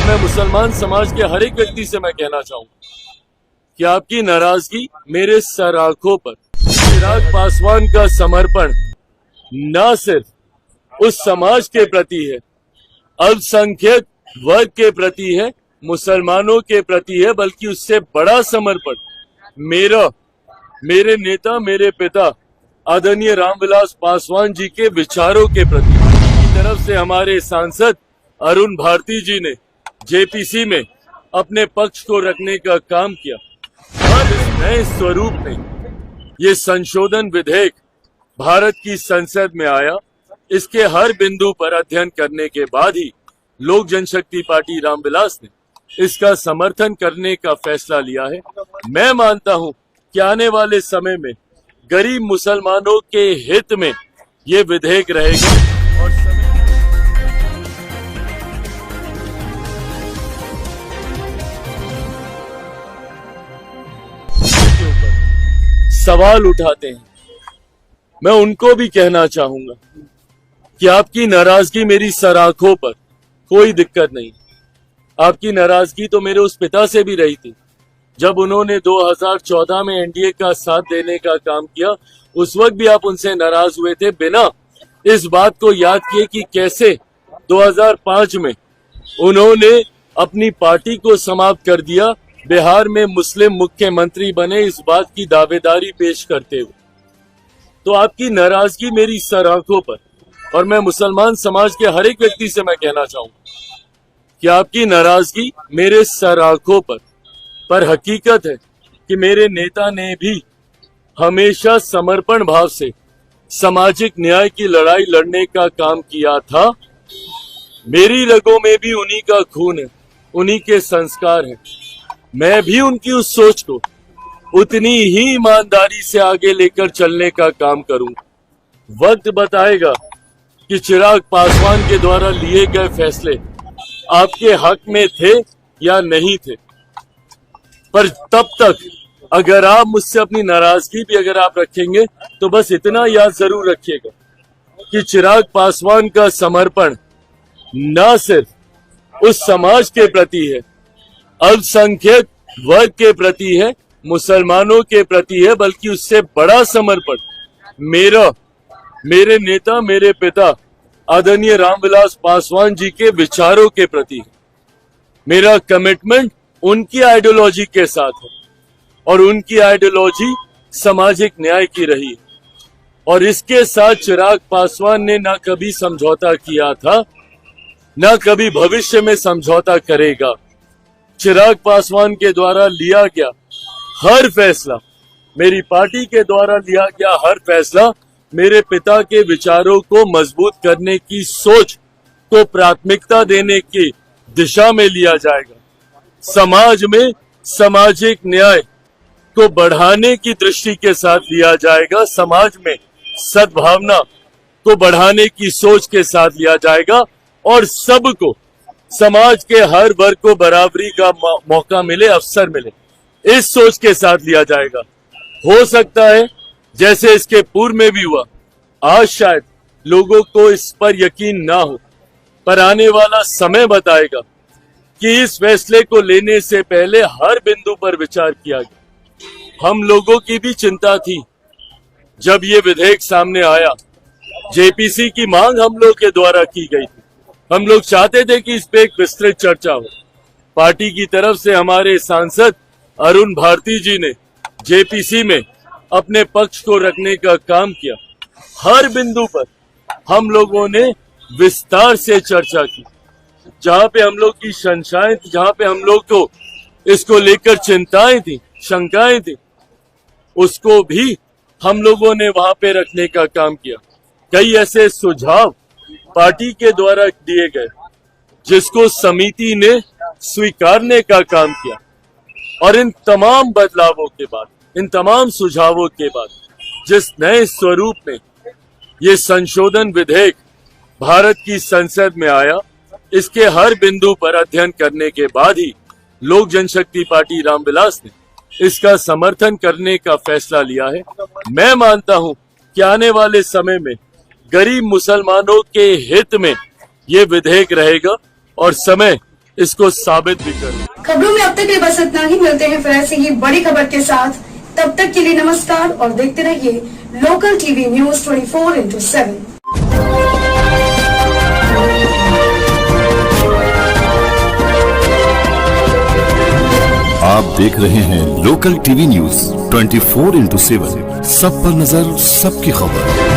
मैं मुसलमान समाज के हर एक व्यक्ति से मैं कहना चाहूंगा कि आपकी नाराजगी मेरे सर आंखों पर। चिराग पासवान का समर्पण न सिर्फ उस समाज के प्रति है, अल्पसंख्यक वर्ग के प्रति है, मुसलमानों के प्रति है, बल्कि उससे बड़ा समर्पण मेरे नेता, मेरे पिता आदरणीय रामविलास पासवान जी के विचारों के प्रति की तरफ से हमारे सांसद अरुण भारती जी ने जेपीसी में अपने पक्ष को रखने का काम किया। और इस नए स्वरूप में ये संशोधन विधेयक भारत की संसद में आया। इसके हर बिंदु पर अध्ययन करने के बाद ही लोक जनशक्ति पार्टी रामविलास ने इसका समर्थन करने का फैसला लिया है। मैं मानता हूं कि आने वाले समय में गरीब मुसलमानों के हित में ये विधेयक रहेगा और के ऊपर सवाल उठाते हैं। मैं उनको भी कहना चाहूंगा कि आपकी नाराजगी मेरी सर आंखों पर, कोई दिक्कत नहीं। आपकी नाराजगी तो मेरे उस पिता से भी रही थी जब उन्होंने 2014 में एनडीए का साथ देने का काम किया। उस वक्त भी आप उनसे नाराज हुए थे, बिना इस बात को याद किए कि कैसे 2005 में उन्होंने अपनी पार्टी को समाप्त कर दिया, बिहार में मुस्लिम मुख्यमंत्री बने, इस बात की दावेदारी पेश करते हुए। तो आपकी नाराजगी मेरी सर आंखों पर, और मैं मुसलमान समाज के हर एक व्यक्ति से मैं कहना चाहूंगा कि आपकी नाराजगी मेरे सर आंखों पर हकीकत है कि मेरे नेता ने भी हमेशा समर्पण भाव से सामाजिक न्याय की लड़ाई लड़ने का काम किया था। मेरी रगों में भी उन्हीं का खून है, उन्हीं के संस्कार हैं। मैं भी उनकी उस सोच को उतनी ही ईमानदारी से आगे लेकर चलने का काम करूंगा। वक्त बताएगा कि चिराग पासवान के द्वारा लिए गए फैसले आपके हक में थे या नहीं थे, पर तब तक अगर आप मुझसे अपनी नाराजगी भी अगर आप रखेंगे तो बस इतना याद जरूर रखिएगा कि चिराग पासवान का समर्पण न सिर्फ उस समाज के प्रति है, अल्पसंख्यक वर्ग के प्रति है, मुसलमानों के प्रति है, बल्कि उससे बड़ा समर्पण मेरे नेता, मेरे पिता आदरणीय रामविलास पासवान जी के विचारों के प्रति है। मेरा कमिटमेंट उनकी आइडियोलॉजी के साथ है और उनकी आइडियोलॉजी सामाजिक न्याय की रही है। और इसके साथ चिराग पासवान ने ना कभी समझौता किया था, ना कभी भविष्य में समझौता करेगा। चिराग पासवान के द्वारा लिया गया हर फैसला, मेरी पार्टी के द्वारा लिया गया हर फैसला मेरे पिता के विचारों को मजबूत करने की सोच को प्राथमिकता देने की दिशा में लिया जाएगा। समाज में सामाजिक न्याय को बढ़ाने की दृष्टि के साथ लिया जाएगा, समाज में सद्भावना को बढ़ाने की सोच के साथ लिया जाएगा और सबको, समाज के हर वर्ग को बराबरी का मौका मिले, अवसर मिले, इस सोच के साथ लिया जाएगा। हो सकता है जैसे इसके पूर्व में भी हुआ, आज शायद लोगों को इस पर यकीन ना हो, पर आने वाला समय बताएगा कि इस फैसले को लेने से पहले हर बिंदु पर विचार किया गया। हम लोगों की भी चिंता थी जब ये विधेयक सामने आया। जेपीसी की मांग हम लोग के द्वारा की गई थी। हम लोग चाहते थे कि इस पे एक विस्तृत चर्चा हो। पार्टी की तरफ से हमारे सांसद अरुण भारती जी ने जेपीसी में अपने पक्ष को रखने का काम किया। हर बिंदु पर हम लोगों ने विस्तार से चर्चा की। जहां पे हम लोग की शंकाएं थी, जहां पे हम लोग को इसको लेकर चिंताएं थी, शंकाएं थी, उसको भी हम लोगों ने वहां पे रखने का काम किया। कई ऐसे सुझाव पार्टी के द्वारा दिए गए जिसको समिति ने स्वीकारने का काम किया। और इन तमाम बदलावों के बाद, इन तमाम सुझावों के बाद जिस नए स्वरूप में ये संशोधन विधेयक भारत की संसद में आया, इसके हर बिंदु पर अध्ययन करने के बाद ही लोक जनशक्ति पार्टी रामविलास ने इसका समर्थन करने का फैसला लिया है। मैं मानता हूं कि आने वाले समय में गरीब मुसलमानों के हित में ये विधेयक रहेगा और समय इसको साबित भी करूं। खबरों में अब तक के बस इतना ही। मिलते हैं फिर ऐसी ही बड़ी खबर के साथ। तब तक के लिए नमस्कार और देखते रहिए लोकल टीवी न्यूज 24/7। आप देख रहे हैं लोकल टीवी न्यूज 24/7। सब पर नजर, सबकी खबर।